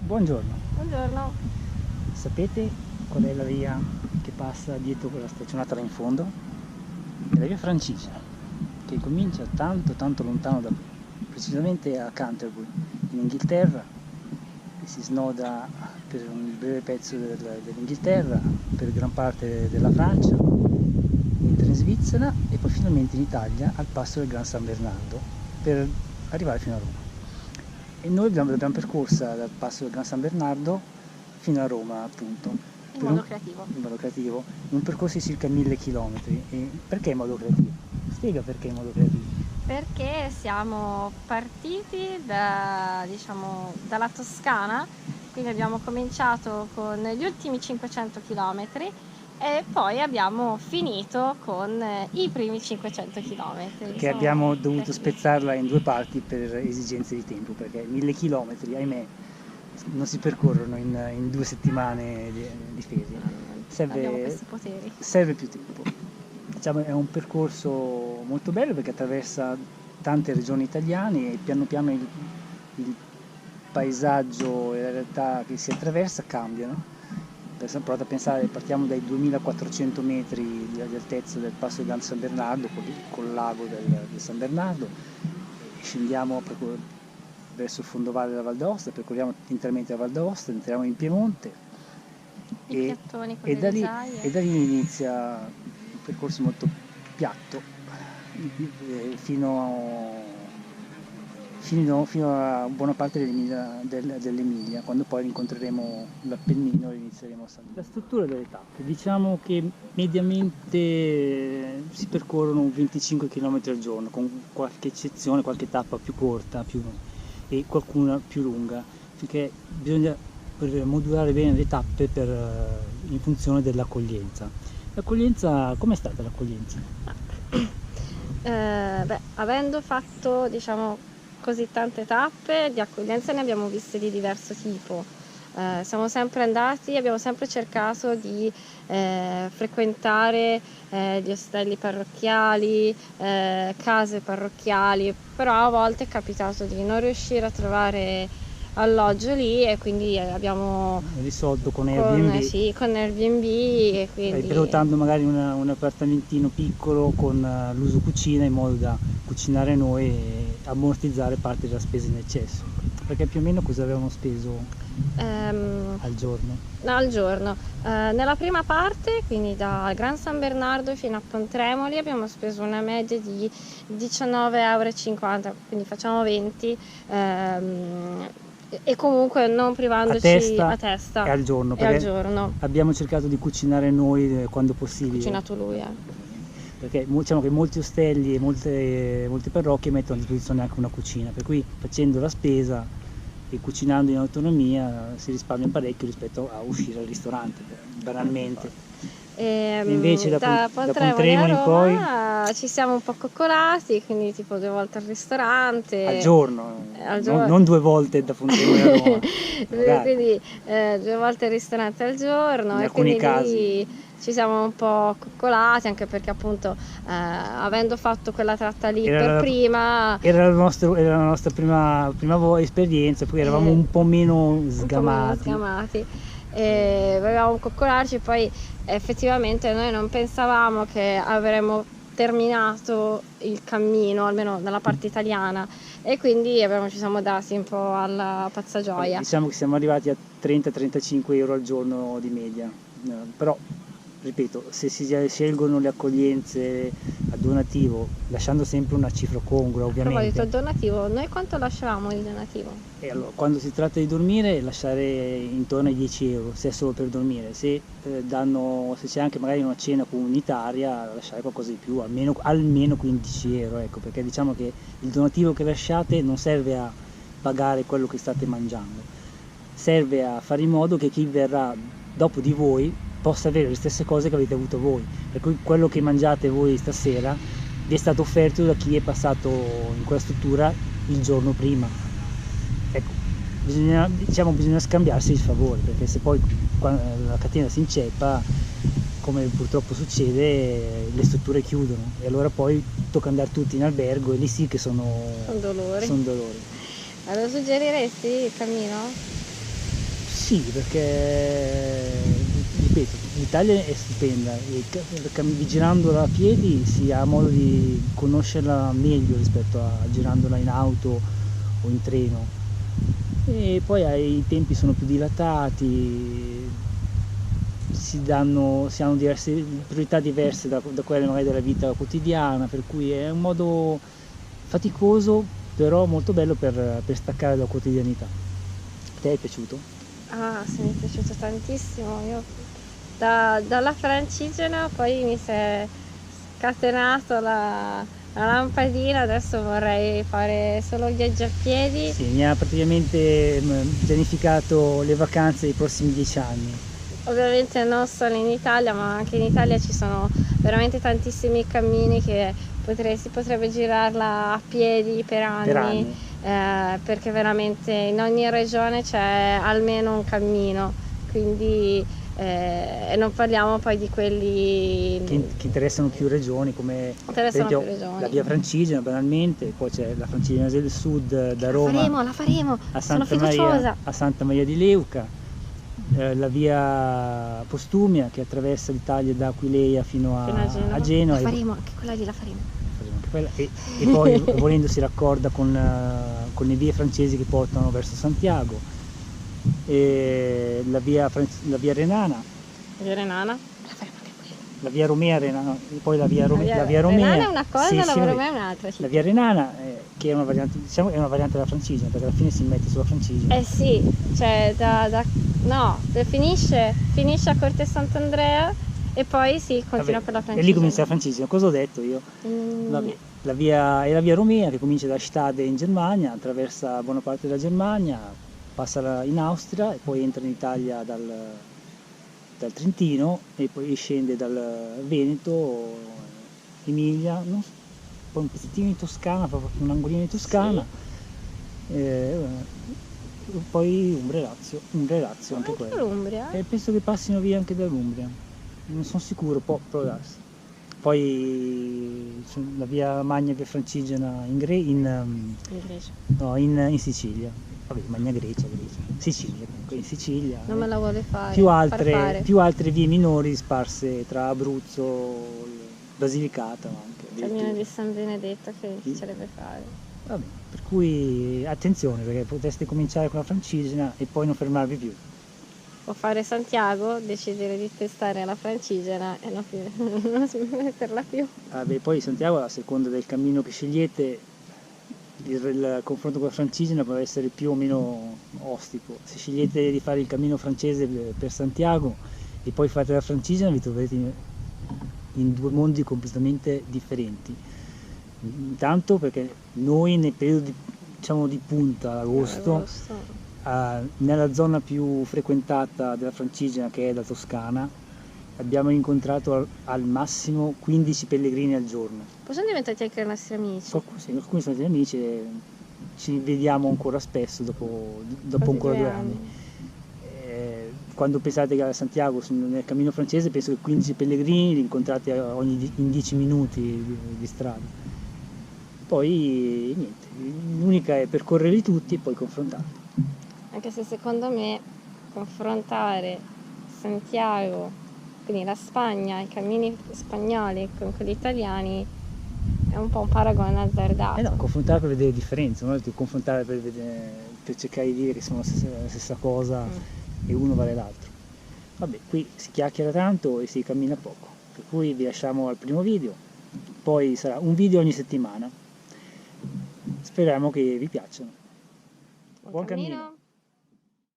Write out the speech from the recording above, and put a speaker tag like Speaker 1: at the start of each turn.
Speaker 1: Buongiorno,
Speaker 2: Buongiorno.
Speaker 1: sapete qual è la via che passa dietro quella staccionata là in fondo? È la via Francigena, che comincia tanto tanto lontano da qui, precisamente a Canterbury, in Inghilterra, e si snoda per un breve pezzo dell'Inghilterra, per gran parte della Francia, entra in Svizzera e poi finalmente in Italia al passo del Gran San Bernardo per arrivare fino a Roma. E noi l'abbiamo percorsa dal passo del Gran San Bernardo fino a Roma, appunto,
Speaker 2: In modo creativo.
Speaker 1: in modo creativo, in un percorso di circa 1000 km. E perché in modo creativo? Spiega perché in modo creativo.
Speaker 2: Perché siamo partiti dalla Toscana, quindi abbiamo cominciato con gli ultimi 500 km e poi abbiamo finito con i primi 500 km.
Speaker 1: Che abbiamo dovuto spezzarla in due parti per esigenze di tempo, perché 1000 km, ahimè, non si percorrono in 2 settimane di ferie.
Speaker 2: Abbiamo questi poteri.
Speaker 1: Serve più tempo. Diciamo, è un percorso molto bello perché attraversa tante regioni italiane e piano piano il paesaggio e la realtà che si attraversa cambiano. Provate a pensare, partiamo dai 2400 metri di altezza del passo del Gran San Bernardo col lago del San Bernardo, e scendiamo verso il fondovalle della Val d'Aosta, percorriamo interamente la Val d'Aosta, entriamo in Piemonte
Speaker 2: Piattoni con
Speaker 1: e
Speaker 2: le
Speaker 1: da
Speaker 2: risaie.
Speaker 1: lì inizia un percorso molto piatto fino a buona parte dell'Emilia, quando poi incontreremo l'Appennino e inizieremo a salire. La struttura delle tappe, diciamo che mediamente si percorrono 25 km al giorno, con qualche eccezione, qualche tappa più corta e qualcuna più lunga, perché bisogna modulare bene le tappe in funzione dell'accoglienza. L'accoglienza, com'è stata l'accoglienza?
Speaker 2: Avendo fatto così tante tappe, di accoglienza ne abbiamo viste di diverso tipo. Siamo sempre andati, abbiamo sempre cercato di frequentare gli ostelli parrocchiali, case parrocchiali, però a volte è capitato di non riuscire a trovare alloggio lì e quindi abbiamo
Speaker 1: risolto con Airbnb.
Speaker 2: Con Airbnb e quindi
Speaker 1: prenotando magari un appartamentino piccolo con l'uso cucina, in modo da cucinare noi e ammortizzare parte della spesa in eccesso. Perché più o meno cosa avevamo speso al giorno?
Speaker 2: Al giorno. Nella prima parte, quindi da Gran San Bernardo fino a Pontremoli, abbiamo speso una media di 19,50 €, quindi facciamo 20, e comunque non privandoci a testa
Speaker 1: e al giorno, abbiamo cercato di cucinare noi quando possibile.
Speaker 2: Cucinato lui,
Speaker 1: Perché diciamo che molti ostelli e molte parrocchie mettono a disposizione anche una cucina, per cui facendo la spesa e cucinando in autonomia si risparmia parecchio rispetto a uscire al ristorante, banalmente.
Speaker 2: E
Speaker 1: invece
Speaker 2: da Pontremoli a Roma ci siamo un po' coccolati, quindi tipo 2 volte al ristorante.
Speaker 1: Al giorno. Non 2 volte da Pontremoli a Roma.
Speaker 2: Quindi 2 volte al ristorante al giorno.
Speaker 1: In
Speaker 2: e
Speaker 1: alcuni
Speaker 2: quindi
Speaker 1: casi.
Speaker 2: Lì ci siamo un po' coccolati, anche perché appunto avendo fatto quella tratta lì prima
Speaker 1: era la nostra prima esperienza, poi eravamo un po' meno sgamati.
Speaker 2: E volevamo coccolarci, poi effettivamente noi non pensavamo che avremmo terminato il cammino, almeno dalla parte italiana, e quindi ci siamo dati un po' alla pazza gioia.
Speaker 1: Diciamo che siamo arrivati a 30-35 euro al giorno di media, però ripeto, se si scelgono le accoglienze a donativo, lasciando sempre una cifra congrua, ovviamente.
Speaker 2: A proposito, il donativo, noi quanto lasciavamo il donativo?
Speaker 1: Allora, quando si tratta di dormire, lasciare intorno ai 10 euro, se è solo per dormire. Se c'è anche magari una cena comunitaria, lasciare qualcosa di più, almeno 15 euro, ecco, perché diciamo che il donativo che lasciate non serve a pagare quello che state mangiando, serve a fare in modo che chi verrà dopo di voi possa avere le stesse cose che avete avuto voi, per cui quello che mangiate voi stasera vi è stato offerto da chi è passato in quella struttura il giorno prima. Ecco, bisogna scambiarsi il favore, perché se poi la catena si inceppa, come purtroppo succede, le strutture chiudono e allora poi tocca andare tutti in albergo, e lì sì che sono dolori.
Speaker 2: Lo suggeriresti il cammino?
Speaker 1: Sì, perché ripeto, l'Italia è stupenda e girandola a piedi si ha modo di conoscerla meglio rispetto a girandola in auto o in treno. E poi i tempi sono più dilatati, si hanno diverse priorità diverse da quelle magari della vita quotidiana, per cui è un modo faticoso però molto bello per staccare dalla quotidianità. A te è piaciuto?
Speaker 2: Ah, sì, mi è piaciuto tantissimo. Io dalla Francigena poi mi si è scatenato la lampadina, adesso vorrei fare solo viaggi a piedi.
Speaker 1: Sì, mi ha praticamente pianificato le vacanze dei prossimi 10 anni.
Speaker 2: Ovviamente non solo in Italia, ma anche in Italia ci sono veramente tantissimi cammini che si potrebbe girarla a piedi per
Speaker 1: Per
Speaker 2: anni,
Speaker 1: anni.
Speaker 2: perché veramente in ogni regione c'è almeno un cammino, quindi e non parliamo poi di quelli
Speaker 1: Che interessano più regioni, come per
Speaker 2: interessano più
Speaker 1: esempio la
Speaker 2: regioni.
Speaker 1: via Francigena banalmente, poi c'è la Francigena del Sud da Roma
Speaker 2: La faremo,
Speaker 1: a
Speaker 2: sono
Speaker 1: Santa Maria,
Speaker 2: fiduciosa.
Speaker 1: a Santa Maria di Leuca, la via Postumia che attraversa l'Italia da Aquileia fino
Speaker 2: Fino a Genova.
Speaker 1: a Genova.
Speaker 2: La faremo, anche quella lì la faremo.
Speaker 1: Anche quella, e poi volendo si raccorda con le vie francesi che portano verso Santiago, e la via Renana,
Speaker 2: Via Renana, la faremo anche quella.
Speaker 1: la via Romea Renana, e poi la via Romea.
Speaker 2: Renana è una cosa,
Speaker 1: Sì,
Speaker 2: la
Speaker 1: sì,
Speaker 2: via Romea è un'altra.
Speaker 1: la via Renana, che è una variante, diciamo, è una variante della Francigena, perché alla fine si mette sulla Francigena.
Speaker 2: Eh sì, cioè no, finisce a Corte Sant'Andrea e poi si continua
Speaker 1: Vabbè,
Speaker 2: per la
Speaker 1: e
Speaker 2: Francigena.
Speaker 1: lì comincia la Francigena, cosa ho detto io? Vabbè, la via Romea che comincia da Stade in Germania, attraversa buona parte della Germania, passa in Austria e poi entra in Italia dal Trentino e poi scende dal Veneto, Emilia, no? Poi un pezzettino in Toscana, proprio un angolino in Toscana, poi Umbria-Lazio anche quello.
Speaker 2: l'Umbria?
Speaker 1: E penso che passino via anche dall'Umbria, non sono sicuro, può darsi. Poi la via Magna Via Francigena in
Speaker 2: Grecia.
Speaker 1: no, in Sicilia. Vabbè, Magna Grecia, Sicilia, comunque in Sicilia.
Speaker 2: Non me la vuole fare.
Speaker 1: Più altre vie minori sparse tra Abruzzo, Basilicata anche.
Speaker 2: Cammino di San Benedetto che mi piacerebbe fare.
Speaker 1: Vabbè, per cui attenzione, perché potreste cominciare con la Francigena e poi non fermarvi più.
Speaker 2: O fare Santiago, decidere di testare la Francigena e non metterla più.
Speaker 1: Vabbè, poi Santiago, a seconda del cammino che scegliete, il confronto con la Francigena può essere più o meno ostico. Se scegliete di fare il cammino francese per Santiago e poi fate la Francigena, vi troverete in due mondi completamente differenti. Intanto perché noi nel periodo diciamo di punta, agosto, nella zona più frequentata della Francigena, che è la Toscana, abbiamo incontrato al massimo 15 pellegrini al giorno.
Speaker 2: Poi sono diventati anche i nostri amici.
Speaker 1: Sì, alcuni sono stati amici e ci vediamo ancora spesso dopo ancora 2 anni. Quando pensate che a Santiago, nel cammino francese, penso che 15 pellegrini li incontrate in 10 minuti di strada. Poi niente, l'unica è percorrerli tutti e poi confrontarli.
Speaker 2: Anche se secondo me confrontare Santiago, quindi la Spagna, i cammini spagnoli con quelli italiani è un po' un paragone azzardato.
Speaker 1: No, confrontare per vedere differenze, non è confrontare per cercare di dire che sono la stessa cosa e uno vale l'altro. Vabbè, qui si chiacchiera tanto e si cammina poco, per cui vi lasciamo al primo video, poi sarà un video ogni settimana. Speriamo che vi piacciono.
Speaker 2: Buon cammino!